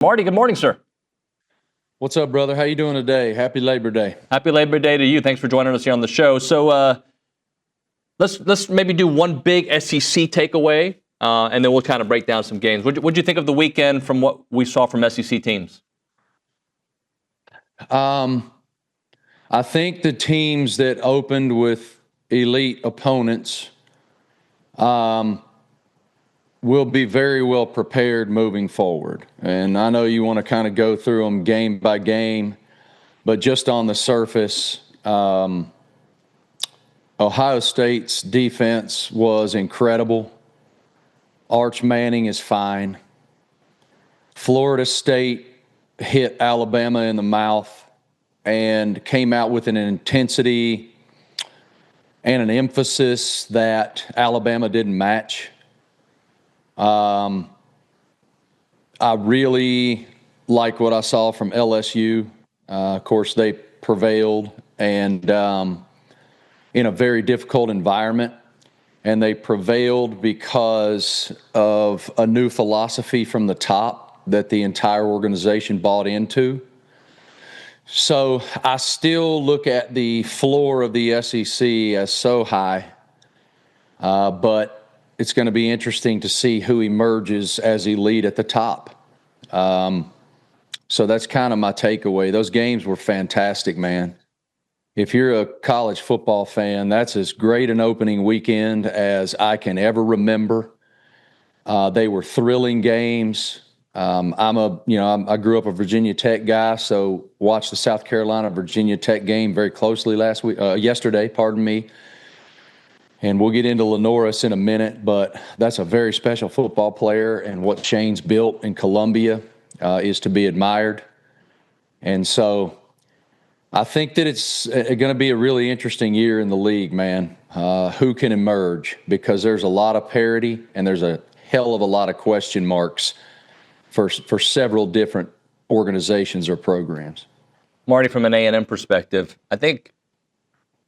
Marty, good morning, sir. What's up, brother? How you doing today? Happy Labor Day. Happy Labor Day to you. Thanks for joining us here on the show. So let's maybe do one big SEC takeaway, and then we'll kind of break down some games. What'd you think of the weekend from what we saw from SEC teams? I think the teams that opened with elite opponents will be very well prepared moving forward. And I know you want to kind of go through them game by game, but just on the surface, Ohio State's defense was incredible. Arch Manning is fine. Florida State hit Alabama in the mouth and came out with an intensity and an emphasis that Alabama didn't match. I really like what I saw from LSU. Of course, they prevailed and in a very difficult environment. And they prevailed because of a new philosophy from the top that the entire organization bought into. So I still look at the floor of the SEC as so high, but it's going to be interesting to see who emerges as elite at the top. So that's kind of my takeaway. Those games were fantastic, man. If you're a college football fan, that's as great an opening weekend as I can ever remember. They were thrilling games. I grew up a Virginia Tech guy, so watched the South Carolina Virginia Tech game very closely yesterday. And we'll get into LaNorris in a minute, but that's a very special football player, and what Shane's built in Columbia is to be admired. And so I think that it's going to be a really interesting year in the league, man. Who can emerge? Because there's a lot of parity, and there's a hell of a lot of question marks for several different organizations or programs. Marty, from an A&M perspective, I think,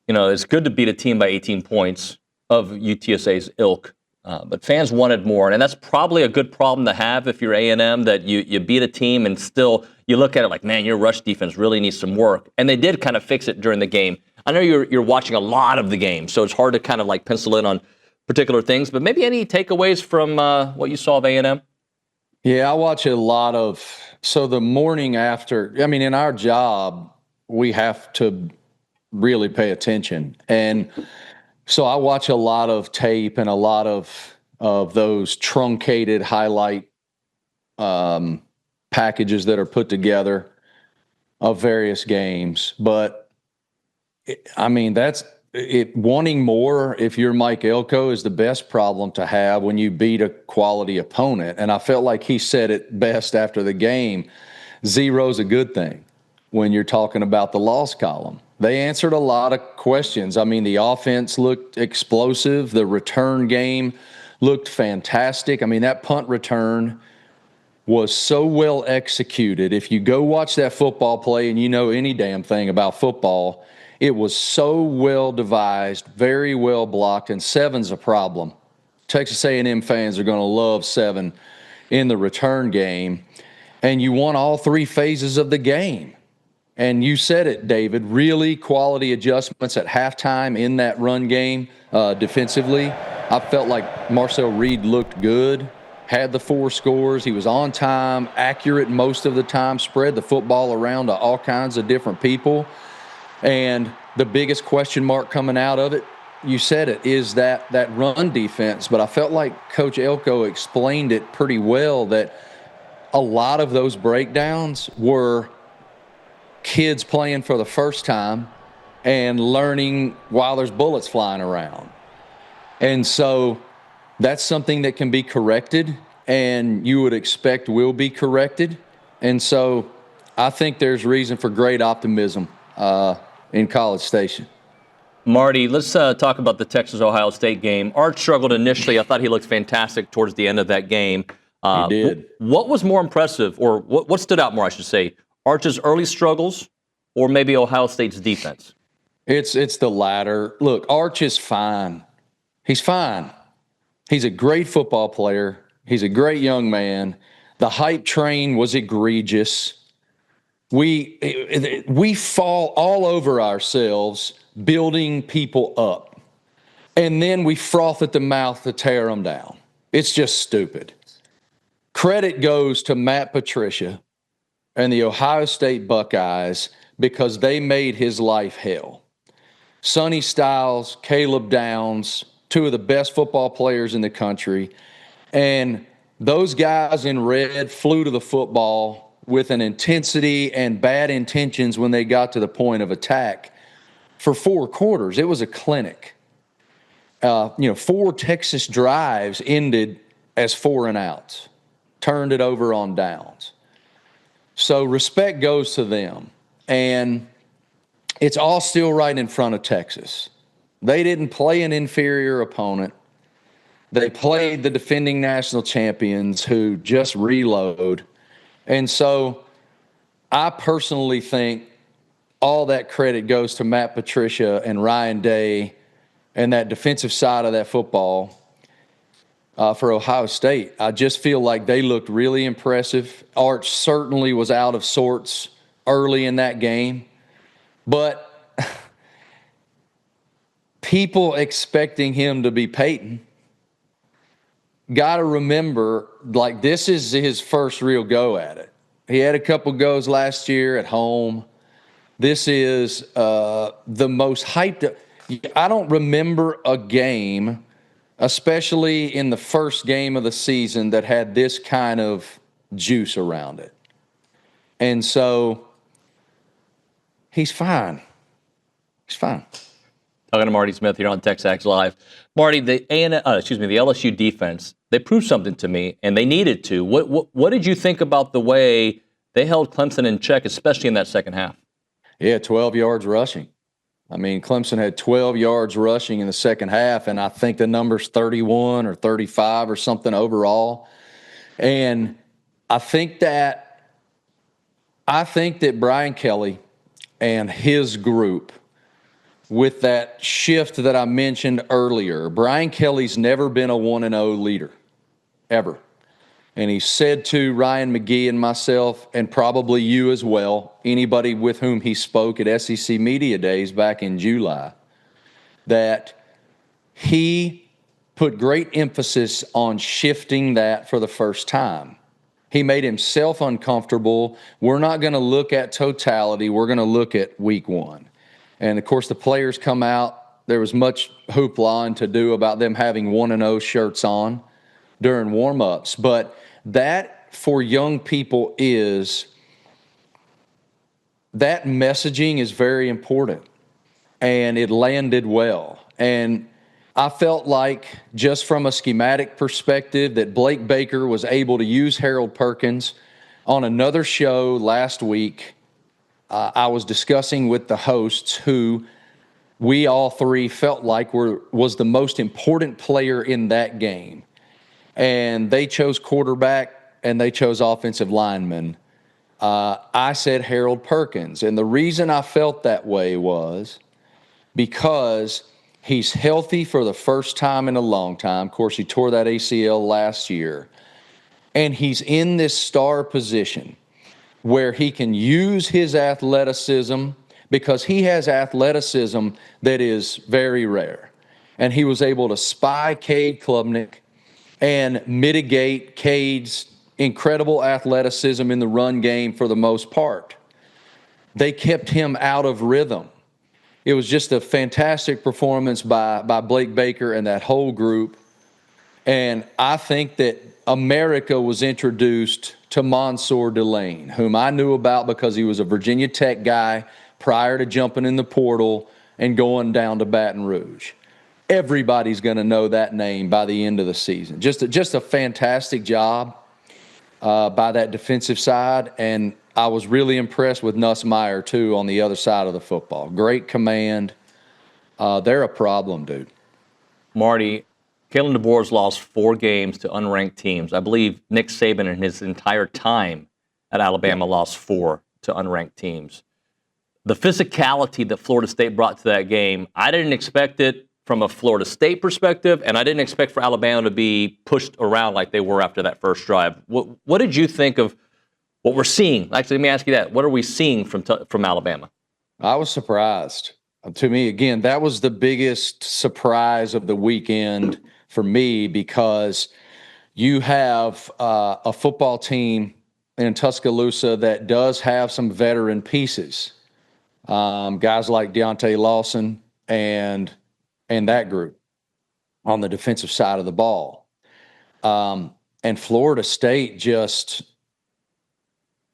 it's good to beat a team by 18 points of UTSA's ilk, but fans wanted more, and that's probably a good problem to have if you're A&M, that you beat a team and still you look at it like, man, your rush defense really needs some work, and they did kind of fix it during the game. I know you're watching a lot of the game, so it's hard to kind of like pencil in on particular things, but maybe any takeaways from what you saw of A&M? Yeah, I watch a lot of, so the morning after, in our job, we have to really pay attention. And so I watch a lot of tape and a lot of those truncated highlight packages that are put together of various games. But, wanting more, if you're Mike Elko, is the best problem to have when you beat a quality opponent. And I felt like he said it best after the game. Zero's a good thing when you're talking about the loss column. They answered a lot of questions. The offense looked explosive. The return game looked fantastic. That punt return was so well executed. If you go watch that football play and you know any damn thing about football, it was so well devised, very well blocked, and 7's a problem. Texas A&M fans are going to love 7 in the return game. And you won all 3 phases of the game. And you said it, David, really quality adjustments at halftime in that run game defensively. I felt like Marcel Reed looked good, had the 4 scores. He was on time, accurate most of the time, spread the football around to all kinds of different people. And the biggest question mark coming out of it, you said it, is that run defense. But I felt like Coach Elko explained it pretty well, that a lot of those breakdowns were kids playing for the first time and learning while there's bullets flying around. And so that's something that can be corrected, and you would expect will be corrected. And so I think there's reason for great optimism in College Station. Marty, let's talk about the Texas-Ohio State game. Arch struggled initially. I thought he looked fantastic towards the end of that game. He did. What was more impressive, or what stood out more, I should say, Arch's early struggles or maybe Ohio State's defense? It's the latter. Look, Arch is fine. He's fine. He's a great football player. He's a great young man. The hype train was egregious. We fall all over ourselves building people up, and then we froth at the mouth to tear them down. It's just stupid. Credit goes to Matt Patricia and the Ohio State Buckeyes because they made his life hell. Sonny Styles, Caleb Downs, two of the best football players in the country, and those guys in red flew to the football with an intensity and bad intentions when they got to the point of attack for 4 quarters. It was a clinic. 4 Texas drives ended as 4 and outs, turned it over on downs. So respect goes to them. And it's all still right in front of Texas. They didn't play an inferior opponent. They played the defending national champions who just reload. And so I personally think all that credit goes to Matt Patricia and Ryan Day and that defensive side of that football for Ohio State. I just feel like they looked really impressive. Arch certainly was out of sorts early in that game. But people expecting him to be Peyton got to remember, like, this is his first real go at it. He had a couple goes last year at home. This is the most hyped. I don't remember a game, especially in the first game of the season, that had this kind of juice around it. And so he's fine. He's fine. Talking to Marty Smith here on TexAgs Live. Marty, the LSU defense, they proved something to me, and they needed to. What did you think about the way they held Clemson in check, especially in that second half? Yeah, 12 yards rushing. I mean, Clemson had 12 yards rushing in the second half, and I think the number's 31 or 35 or something overall. And I think that Brian Kelly and his group, with that shift that I mentioned earlier, Brian Kelly's never been a 1-0 leader, ever. And he said to Ryan McGee and myself, and probably you as well, anybody with whom he spoke at SEC Media Days back in July, that he put great emphasis on shifting that for the first time. He made himself uncomfortable. We're not going to look at totality. We're going to look at week 1. And, of course, the players come out. There was much hoopla and to do about them having 1-0 shirts on during warm-ups. But that, for young people, that messaging is very important. And it landed well. And I felt like, just from a schematic perspective, that Blake Baker was able to use Harold Perkins. On another show last week, I was discussing with the hosts who we all three felt like was the most important player in that game. And they chose quarterback and they chose offensive lineman. I said Harold Perkins. And the reason I felt that way was because he's healthy for the first time in a long time. Of course, he tore that ACL last year. And he's in this star position where he can use his athleticism, because he has athleticism that is very rare. And he was able to spy Cade Klubnik and mitigate Cade's incredible athleticism in the run game for the most part. They kept him out of rhythm. It was just a fantastic performance by Blake Baker and that whole group. And I think that America was introduced to Mansour Delane, whom I knew about because he was a Virginia Tech guy prior to jumping in the portal and going down to Baton Rouge. Everybody's going to know that name by the end of the season. Just a fantastic job by that defensive side, and I was really impressed with Nussmeier, too, on the other side of the football. Great command. They're a problem, dude. Marty, Kalen DeBoer's lost 4 games to unranked teams. I believe Nick Saban in his entire time at Alabama lost 4 to unranked teams. The physicality that Florida State brought to that game, I didn't expect it. from a Florida State perspective, and I didn't expect for Alabama to be pushed around like they were after that first drive. What did you think of what we're seeing? Actually, let me ask you that. What are we seeing from Alabama? I was surprised. To me, again, that was the biggest surprise of the weekend for me, because you have a football team in Tuscaloosa that does have some veteran pieces, guys like Deontay Lawson and that group on the defensive side of the ball. And Florida State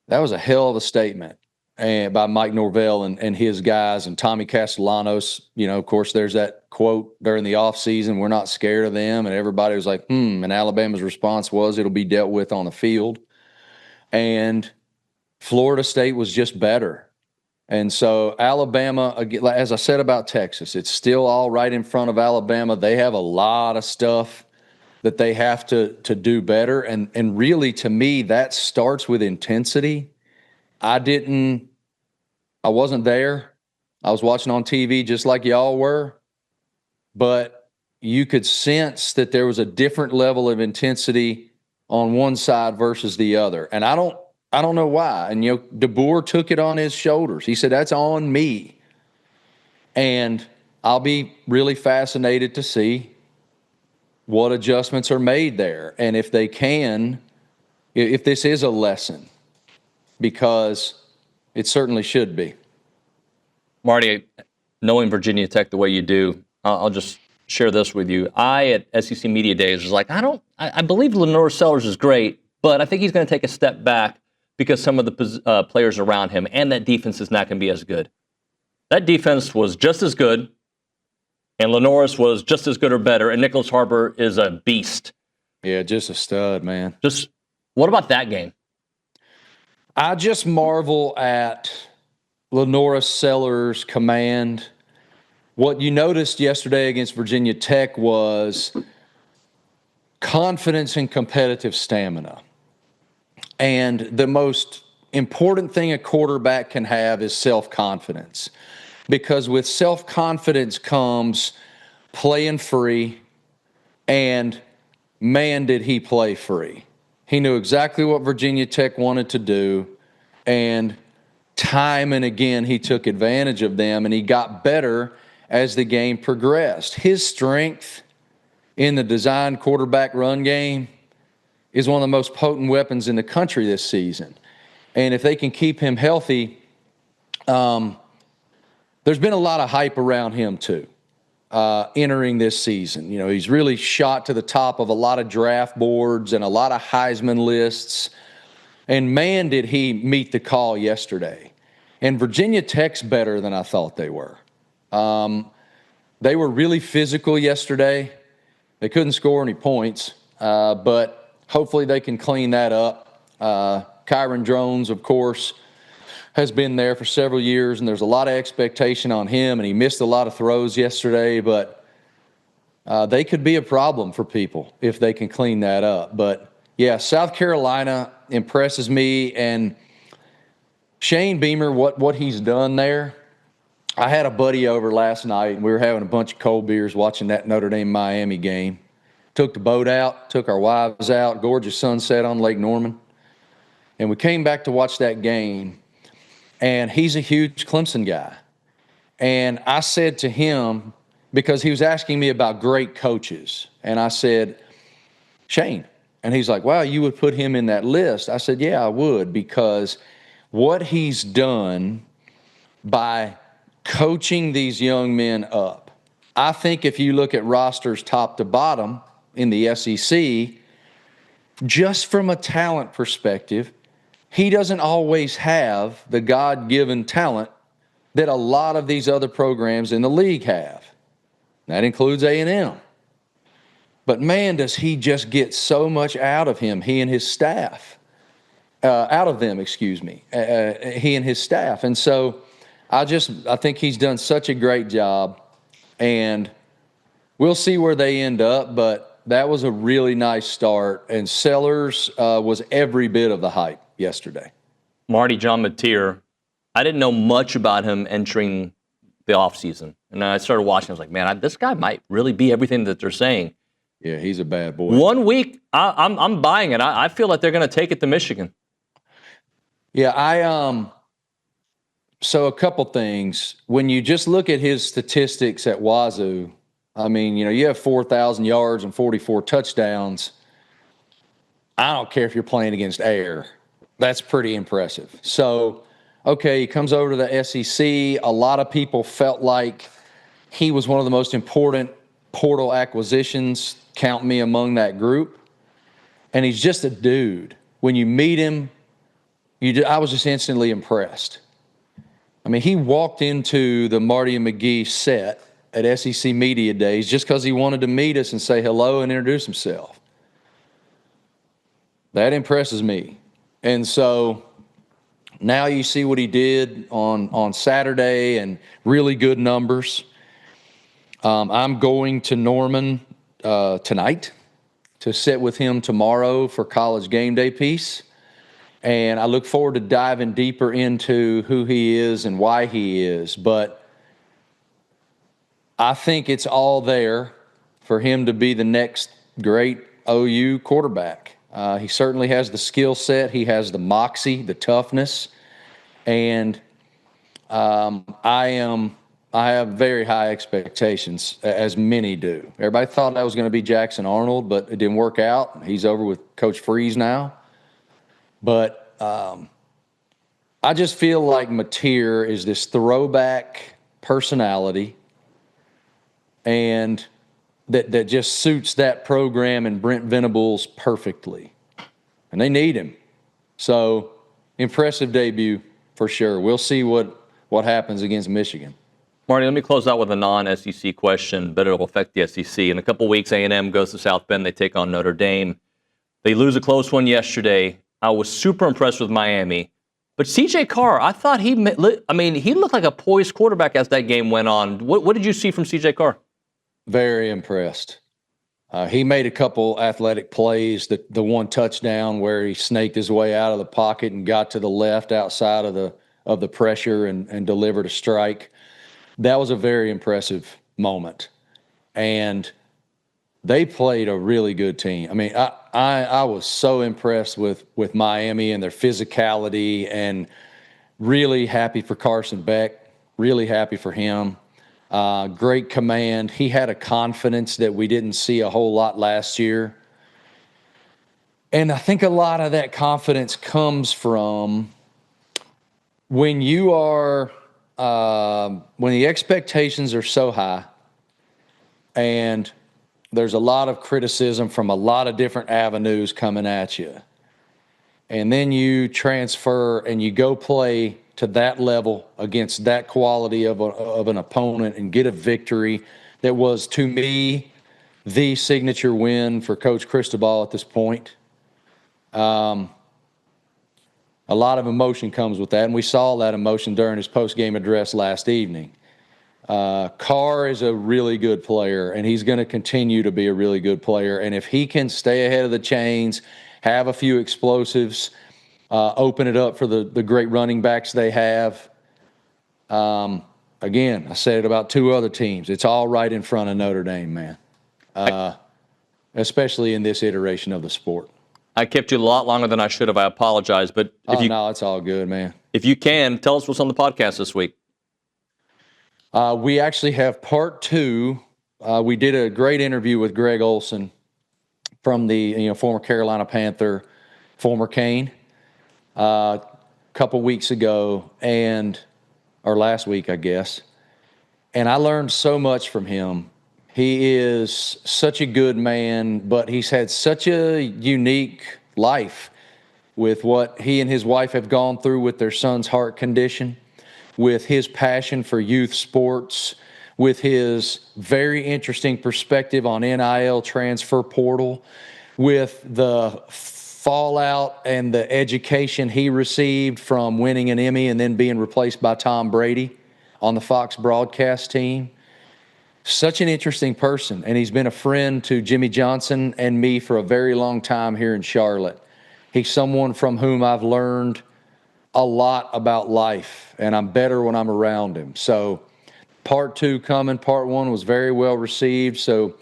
that was a hell of a statement by Mike Norvell and his guys, and Tommy Castellanos. Of course, there's that quote during the offseason, we're not scared of them. And everybody was like, and Alabama's response was, it'll be dealt with on the field. And Florida State was just better. And so Alabama, as I said about Texas, it's still all right in front of Alabama. They have a lot of stuff that they have to do better. And really, to me, that starts with intensity. I wasn't there. I was watching on TV just like y'all were. But you could sense that there was a different level of intensity on one side versus the other. And I don't know why. And, DeBoer took it on his shoulders. He said, that's on me. And I'll be really fascinated to see what adjustments are made there. And if they can, if this is a lesson, because it certainly should be. Marty, knowing Virginia Tech the way you do, I'll just share this with you. I, at SEC Media Days, was like, I believe LaNorris Sellers is great, but I think he's going to take a step back because some of the players around him and that defense is not going to be as good. That defense was just as good, and LaNorris was just as good or better, and Nicholas Harbor is a beast. Yeah, just a stud, man. Just what about that game? I just marvel at LaNorris Sellers' command. What you noticed yesterday against Virginia Tech was confidence and competitive stamina. And the most important thing a quarterback can have is self-confidence, because with self-confidence comes playing free, and man, did he play free. He knew exactly what Virginia Tech wanted to do, and time and again he took advantage of them, and he got better as the game progressed. His strength in the design quarterback run game is one of the most potent weapons in the country this season. And if they can keep him healthy, there's been a lot of hype around him too, entering this season. He's really shot to the top of a lot of draft boards and a lot of Heisman lists. And man, did he meet the call yesterday. And Virginia Tech's better than I thought they were. They were really physical yesterday. They couldn't score any points, but hopefully they can clean that up. Kyron Drones, of course, has been there for several years, and there's a lot of expectation on him, and he missed a lot of throws yesterday, but they could be a problem for people if they can clean that up. But, yeah, South Carolina impresses me, and Shane Beamer, what he's done there. I had a buddy over last night, and we were having a bunch of cold beers watching that Notre Dame-Miami game. Took the boat out, took our wives out, gorgeous sunset on Lake Norman. And we came back to watch that game, and he's a huge Clemson guy. And I said to him, because he was asking me about great coaches, and I said, Shane. And he's like, wow, you would put him in that list. I said, yeah, I would, because what he's done by coaching these young men up. I think if you look at rosters top to bottom in the SEC, just from a talent perspective, he doesn't always have the God-given talent that a lot of these other programs in the league have. That includes A&M. But man, does he just get so much out of him, he and his staff. He and his staff. And so I think he's done such a great job, and we'll see where they end up, but that was a really nice start, and Sellers was every bit of the hype yesterday. Marty, John Mateer, I didn't know much about him entering the offseason. And I started watching. I was like, man, this guy might really be everything that they're saying. Yeah, he's a bad boy. 1 week, I'm buying it. I feel like they're going to take it to Michigan. Yeah, so a couple things. When you just look at his statistics at Wazoo, I mean, you have 4,000 yards and 44 touchdowns. I don't care if you're playing against air. That's pretty impressive. So, okay, he comes over to the SEC. A lot of people felt like he was one of the most important portal acquisitions. Count me among that group. And he's just a dude. When you meet him, I was just instantly impressed. I mean, he walked into the Marty and McGee set at SEC Media Days just because he wanted to meet us and say hello and introduce himself. That impresses me. And so now you see what he did on Saturday and really good numbers. I'm going to Norman tonight to sit with him tomorrow for College Game Day piece. And I look forward to diving deeper into who he is and why he is. But I think it's all there for him to be the next great OU quarterback. He certainly has the skill set. He has the moxie, the toughness. And I have very high expectations, as many do. Everybody thought that was going to be Jackson Arnold, but it didn't work out. He's over with Coach Freeze now. But I just feel like Mateer is this throwback personality, and that just suits that program and Brent Venables perfectly. And they need him. So, impressive debut for sure. We'll see what happens against Michigan. Marty, let me close out with a non-SEC question, but it'll affect the SEC. In a couple weeks, A&M goes to South Bend. They take on Notre Dame. They lose a close one yesterday. I was super impressed with Miami. But CJ Carr, I thought he looked like a poised quarterback as that game went on. What did you see from CJ Carr? Very impressed. He made a couple athletic plays. The one touchdown where he snaked his way out of the pocket and got to the left outside of the pressure and delivered a strike. That was a very impressive moment. And they played a really good team. I mean, I was so impressed with Miami and their physicality, and really happy for Carson Beck, really happy for him. Great command. He had a confidence that we didn't see a whole lot last year. And I think a lot of that confidence comes from when you are, when the expectations are so high and there's a lot of criticism from a lot of different avenues coming at you. And then you transfer and you go play to that level against that quality of an opponent and get a victory that was, to me, the signature win for Coach Cristobal at this point. A lot of emotion comes with that, and we saw that emotion during his post-game address last evening. Carr is a really good player, and he's going to continue to be a really good player. And if he can stay ahead of the chains, have a few explosives, open it up for the great running backs they have. Again, I said it about two other teams. It's all right in front of Notre Dame, man, especially in this iteration of the sport. I kept you a lot longer than I should have. I apologize. But no, it's all good, man. If you can, tell us what's on the podcast this week. We actually have part two. We did a great interview with Greg Olson from the former Carolina Panther, former Cane, a couple weeks ago, or last week, I guess. And I learned so much from him. He is such a good man, but he's had such a unique life with what he and his wife have gone through with their son's heart condition, with his passion for youth sports, with his very interesting perspective on NIL transfer portal, with the fallout and the education he received from winning an Emmy and then being replaced by Tom Brady on the Fox broadcast team. Such an interesting person, and he's been a friend to Jimmy Johnson and me for a very long time here in Charlotte. He's someone from whom I've learned a lot about life, and I'm better when I'm around him. So part 2 coming. Part 1 was very well received. So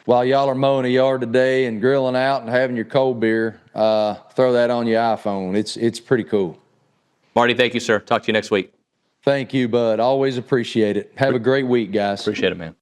while y'all are mowing a yard today and grilling out and having your cold beer, throw that on your iPhone. It's pretty cool. Marty, thank you, sir. Talk to you next week. Thank you, bud. Always appreciate it. Have a great week, guys. Appreciate it, man.